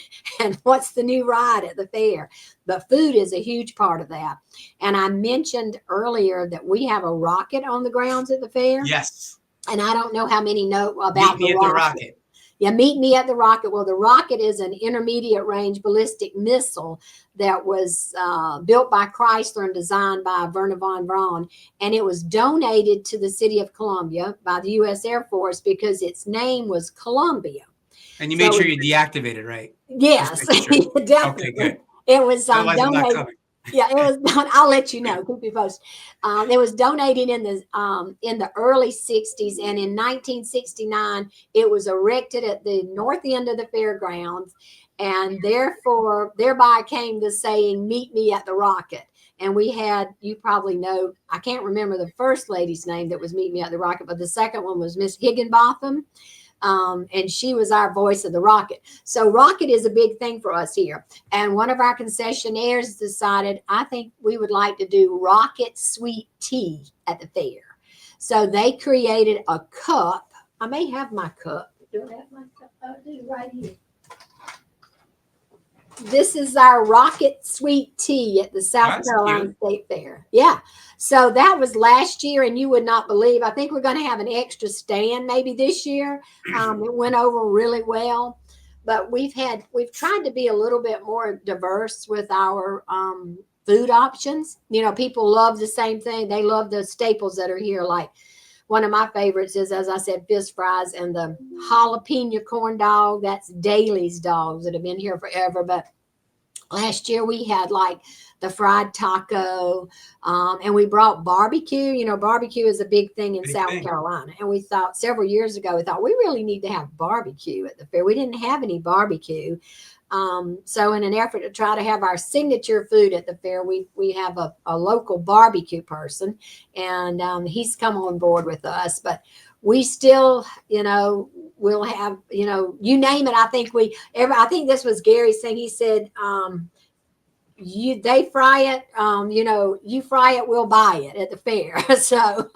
and what's the new ride at the fair? But food is a huge part of that. And I mentioned earlier that we have a rocket on the grounds at the fair. Yes. And I don't know how many know about the rocket. Yeah, meet me at the rocket. Well, the rocket is an intermediate range ballistic missile that was built by Chrysler and designed by Werner von Braun. And it was donated to the city of Columbia by the U.S. Air Force because its name was Columbia. And you made sure you deactivated, right? Yes, sure. Definitely. Okay, good. It was donated. Yeah, it was. I'll let you know. Keep you posted. It was donated in the early '60s, and in 1969, it was erected at the north end of the fairgrounds, and thereby came the saying "Meet me at the Rocket." And we had, you probably know, I can't remember the first lady's name that was Meet Me at the Rocket, but the second one was Miss Higginbotham. And she was our voice of the rocket. So rocket is a big thing for us here. And one of our concessionaires decided, I think we would like to do rocket sweet tea at the fair. So they created a cup. I may have my cup. Do I have my cup? I do, right here. This is our rocket sweet tea at the South Carolina State Fair. Yeah. So that was last year, and you would not believe, I think we're going to have an extra stand maybe this year. It went over really well, but we've tried to be a little bit more diverse with our food options. People love the same thing. They love the staples that are here. Like one of my favorites is, as I said, fish fries and the jalapeno corn dog. That's Daly's dogs that have been here forever. But last year we had like the fried taco, and we brought barbecue. Barbecue is a big thing in Big South thing. Carolina. And we thought several years ago, we really need to have barbecue at the fair. We didn't have any barbecue. So in an effort to try to have our signature food at the fair, we have a local barbecue person, and he's come on board with us. But we still, we'll have, you name it. I think this was Gary's thing. He said, they fry it, you fry it, we'll buy it at the fair. So,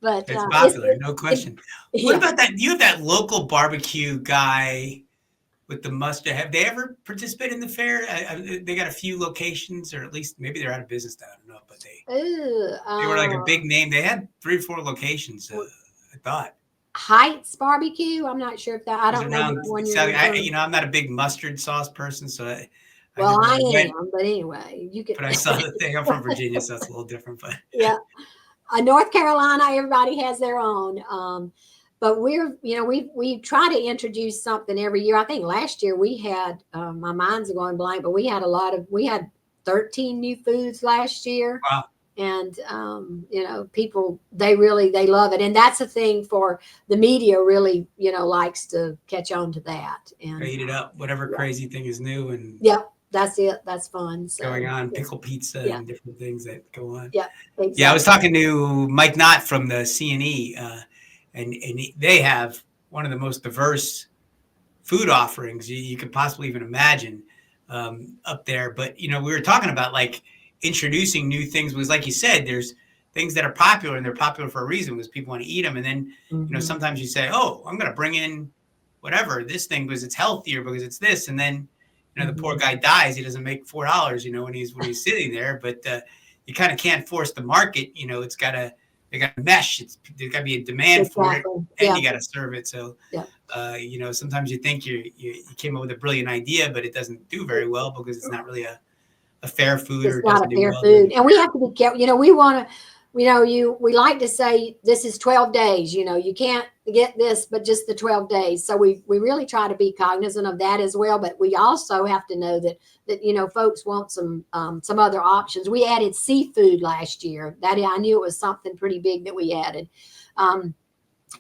but It's popular, no question. What yeah. about that? You have that local barbecue guy with the mustard. Have they ever participated in the fair? They got a few locations, or at least maybe they're out of business now. I don't know, but they were like a big name. They had 3 or 4 locations. I thought Heights Barbecue. I'm not sure if that. I don't know around. which one you're I'm not a big mustard sauce person, so I am. But anyway, you could. But I saw the thing. I'm from Virginia, so that's a little different. But yeah, North Carolina, everybody has their own. But we try to introduce something every year. I think last year we had, my mind's going blank, but we had 13 new foods last year. wow. And, people, they love it. And that's a thing for the media really, likes to catch on to that. And Eat it up. Whatever crazy thing is new and that's it. That's fun. So, going on. Pickle pizza and different things that go on. Yeah. Exactly. Yeah. I was talking to Mike Knott from the CNE, and they have one of the most diverse food offerings you could possibly even imagine up there. But, we were talking about like introducing new things, because like you said, there's things that are popular, and they're popular for a reason, because people want to eat them. And then, sometimes you say, oh, I'm going to bring in whatever, this thing, because it's healthier, because it's this. And then, the poor guy dies. He doesn't make $4, when he's sitting there. But you kind of can't force the market. They got to mesh. There's got to be a demand for it, and you got to serve it. So, sometimes you think you came up with a brilliant idea, but it doesn't do very well because it's not really a fair food. It's not a fair food. And we have to be careful. We want to, we like to say this is 12 days, you can't get this, but just the 12 days. So we really try to be cognizant of that as well. But we also have to know that folks want some other options. We added seafood last year. I knew it was something pretty big that we added.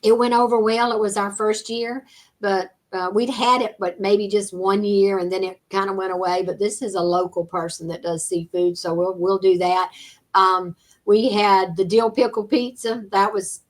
It went over well. It was our first year, but we'd had it, but maybe just 1 year, and then it kind of went away. But this is a local person that does seafood, so we'll do that. We had the dill pickle pizza. That was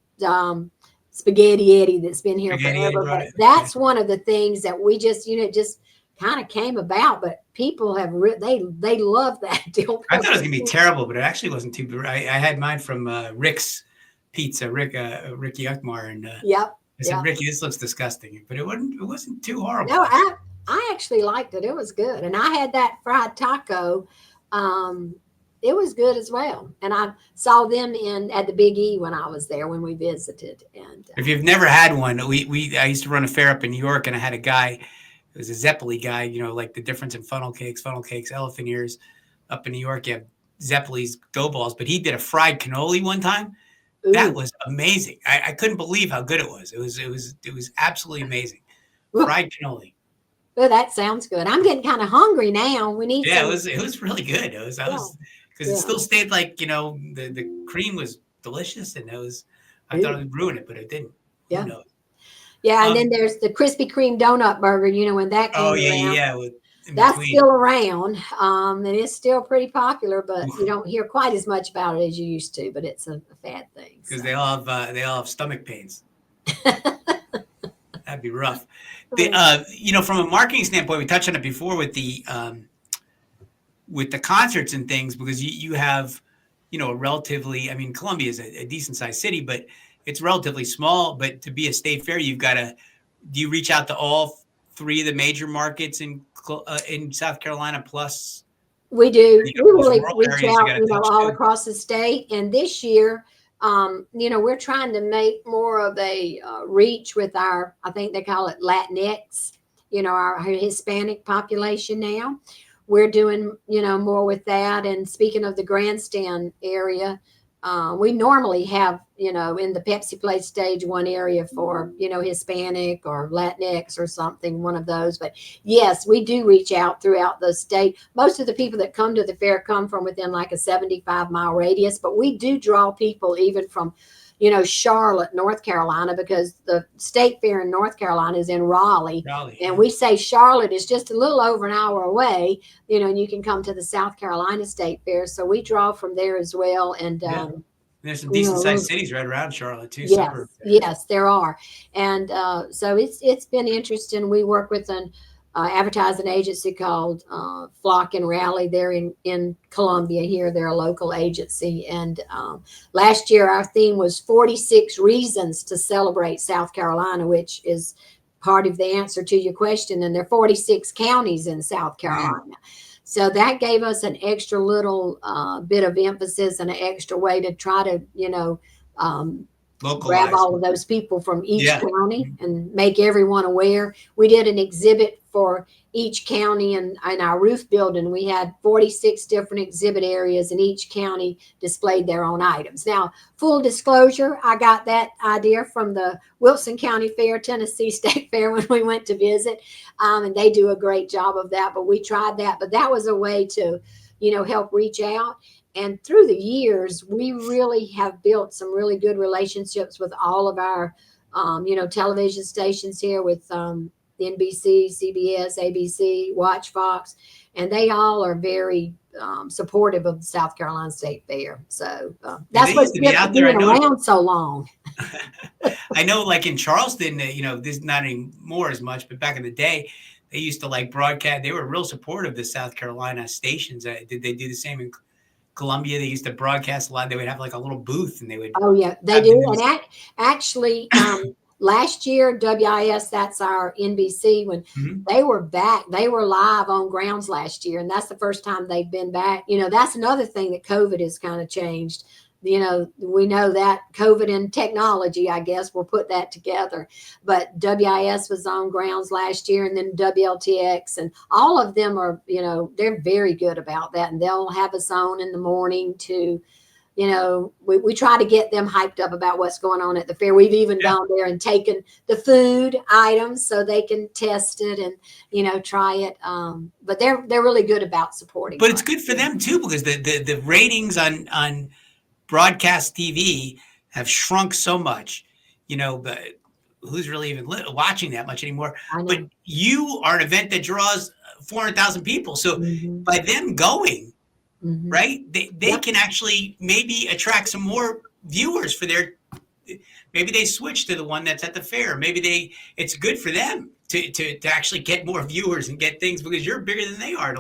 Spaghetti Eddie that's been here forever. But that's one of the things that we just just kind of came about. But people have they love that dill pickle. I thought it was gonna be terrible, but it actually wasn't too bad. I had mine from Rick's Pizza, Ricky Yuckmar, and yep. I said, Ricky, this looks disgusting, but it wasn't too horrible. No, I actually liked it. It was good. And I had that fried taco. It was good as well. And I saw them at the Big E when I was there, when we visited. And if you've never had one, I used to run a fair up in New York, and I had a guy, it was a Zeppeli guy, like the difference in funnel cakes, elephant ears. Up in New York, you have Zeppeli's dough balls, but he did a fried cannoli one time. Ooh. That was amazing. I couldn't believe how good it was. It was absolutely amazing. Fried cannoli. Well, that sounds good. I'm getting kind of hungry now. We need. Yeah, it was really good. Because it still stayed like the cream was delicious, and I thought it would ruin it, but it didn't. Yeah. Who knows? Yeah, and then there's the Krispy Kreme donut burger. When that came around. Yeah. That's still around, and it's still pretty popular, but you don't hear quite as much about it as you used to. But it's a fad thing. Because they all have stomach pains. That'd be rough. From a marketing standpoint, we touched on it before with the concerts and things, because you have, a relatively, Columbia is a decent sized city, but it's relatively small. But to be a state fair, do you reach out to all 3 of the major markets in South Carolina plus? We do. We really reach out, all across the state. And this year, we're trying to make more of a reach with I think they call it Latinx, our Hispanic population now. We're doing, more with that. And speaking of the grandstand area, We normally have, in the Pepsi Play stage, one area for, Hispanic or Latinx or something, one of those. But yes, we do reach out throughout the state. Most of the people that come to the fair come from within like a 75-mile radius, but we do draw people even from, Charlotte, North Carolina, because the state fair in North Carolina is in Raleigh. And we say Charlotte is just a little over an hour away, and you can come to the South Carolina State Fair. So we draw from there as well. And there's some decent sized cities right around Charlotte too. Yes, there are. And so it's been interesting. We work with an advertising agency called Flock and Rally. They're in Columbia here. They're a local agency. And last year our theme was 46 reasons to celebrate South Carolina, which is part of the answer to your question. And there are 46 counties in South Carolina. So that gave us an extra little bit of emphasis and an extra way to try to, grab all of those people from each county and make everyone aware. We did an exhibit for each county, and in our roof building, we had 46 different exhibit areas, and each county displayed their own items. Now, full disclosure, I got that idea from the Wilson County Fair, Tennessee State Fair, when we went to visit, and they do a great job of that, but we tried that. But that was a way to, help reach out. And through the years, we really have built some really good relationships with all of our, television stations here, with NBC, CBS, ABC, Watch Fox, and they all are very supportive of the South Carolina State Fair. So that's what's been being around so long. I know, like in Charleston, this is not anymore as much, but back in the day, they used to broadcast. They were real supportive of the South Carolina stations. Did they do the same in Columbia? They used to broadcast a lot. They would have a little booth, and they would. Oh yeah, they do. And actually, last year, WIS, that's our NBC, when they were back, they were live on grounds last year, and that's the first time they've been back. That's another thing that COVID has kind of changed. We know that COVID and technology, I guess, will put that together. But WIS was on grounds last year, and then WLTX, and all of them are, they're very good about that. And they'll have us on in the morning to, we try to get them hyped up about what's going on at the fair. We've even gone there and taken the food items so they can test it and, try it. But they're really good about supporting. But it's good for them too, because the ratings on broadcast TV have shrunk so much, but who's really even watching that much anymore? But you are an event that draws 400,000 people. So by them going, right, they can actually maybe attract some more viewers for maybe they switch to the one that's at the fair. Maybe it's good for them to actually get more viewers and get things, because you're bigger than they are in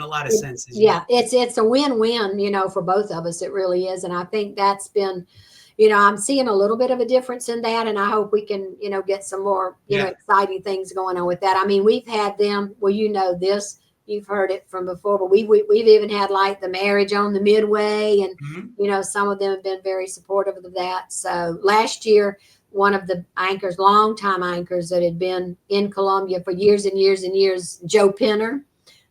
a lot of senses. Yeah, it's a win-win, for both of us. It really is. And I think that's been, I'm seeing a little bit of a difference in that. And I hope we can, get some more, exciting things going on with that. I mean, we've had them, well, this, you've heard it from before, but we've even had the marriage on the Midway, and, some of them have been very supportive of that. So last year, one of the anchors, longtime anchors that had been in Columbia for years and years and years, Joe Penner,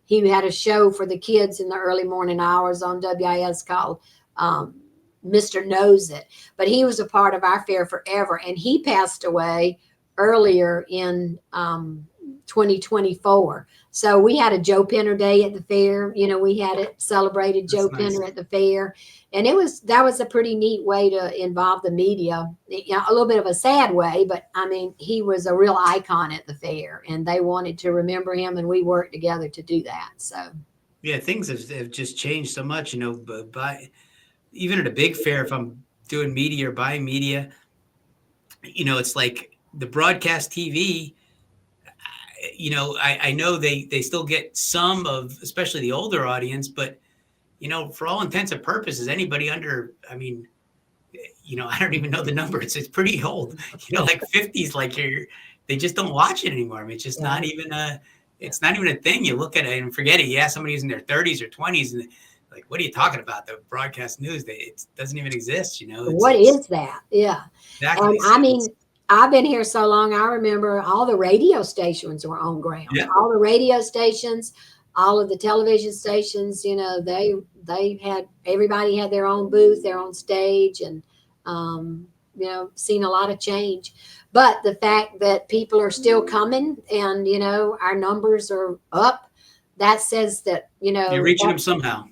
he had a show for the kids in the early morning hours on WIS called Mr. Knows It. But he was a part of our fair forever, and he passed away earlier in 2024. So we had a Joe Penner Day at the fair. We had it celebrated. Joe Penner at the fair. And that was a pretty neat way to involve the media. A little bit of a sad way, but I mean, he was a real icon at the fair, and they wanted to remember him, and we worked together to do that. So yeah, things have just changed so much, even at a big fair, if I'm doing media or buying media, it's like the broadcast TV, I know they still get some of, especially the older audience, but for all intents and purposes, anybody under, I don't even know the number. It's pretty old, like 50s, they just don't watch it anymore. I mean, it's just not even a thing. You look at it and forget it. Yeah, somebody's in their 30s or 20s, and what are you talking about? The broadcast news, it doesn't even exist. What is that? Yeah. Exactly. I mean, I've been here so long. I remember all the radio stations were on ground. Yeah. All the radio stations, all of the television stations, everybody had their own booth, their own stage, and seen a lot of change. But the fact that people are still coming and our numbers are up, that says that You're reaching them somehow.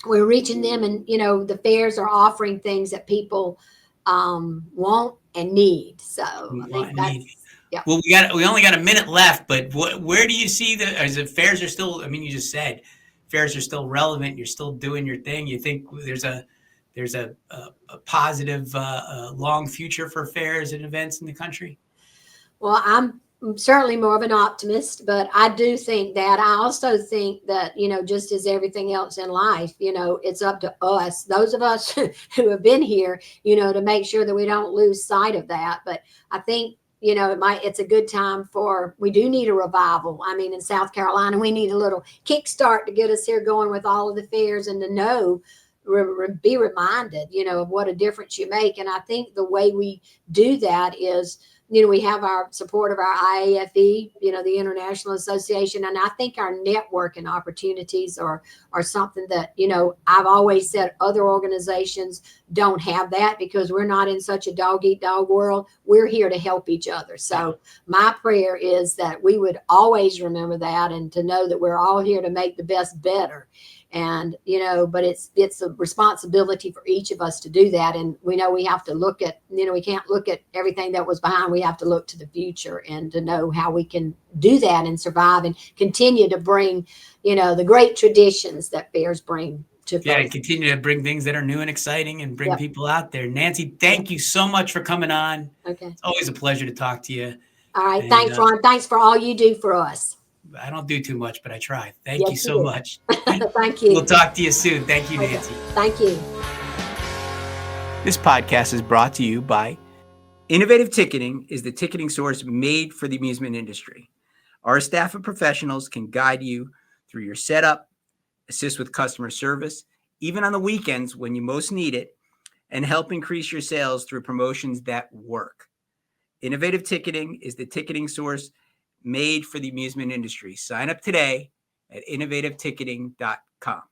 We're reaching them, and the fairs are offering things that people want and need. So I think that's yeah. Well, we only got a minute left, but where do you see as the fairs are still? I mean, you just said fairs are still relevant. You're still doing your thing. You think there's a positive long future for fairs and events in the country? Well, I'm certainly more of an optimist, but I do think that. I also think that, just as everything else in life, it's up to us, those of us who have been here, to make sure that we don't lose sight of that. But I think, it's a good time we do need a revival. I mean, in South Carolina, we need a little kickstart to get us here going with all of the fairs, and to be reminded, of what a difference you make. And I think the way we do that is, we have our support of our IAFE, the International Association. And I think our networking opportunities are something that, I've always said other organizations don't have that, because we're not in such a dog-eat-dog world. We're here to help each other. So my prayer is that we would always remember that, and to know that we're all here to make the best better. And, but it's a responsibility for each of us to do that. And we know we have to look at, we can't look at everything that was behind. We have to look to the future, and to know how we can do that and survive and continue to bring, the great traditions that fairs bring to folks. And continue to bring things that are new and exciting, and bring people out there. Nancy, thank you so much for coming on. Okay. It's always a pleasure to talk to you. All right. Thanks, Ron. Thanks for all you do for us. I don't do too much, but I try. Thank you so much. Thank you. We'll talk to you soon. Thank you, Nancy. Thank you. This podcast is brought to you by Innovative Ticketing is the ticketing source made for the amusement industry. Our staff of professionals can guide you through your setup, assist with customer service, even on the weekends when you most need it, and help increase your sales through promotions that work. Innovative Ticketing is the ticketing source made for the amusement industry. Sign up today at innovativeticketing.com.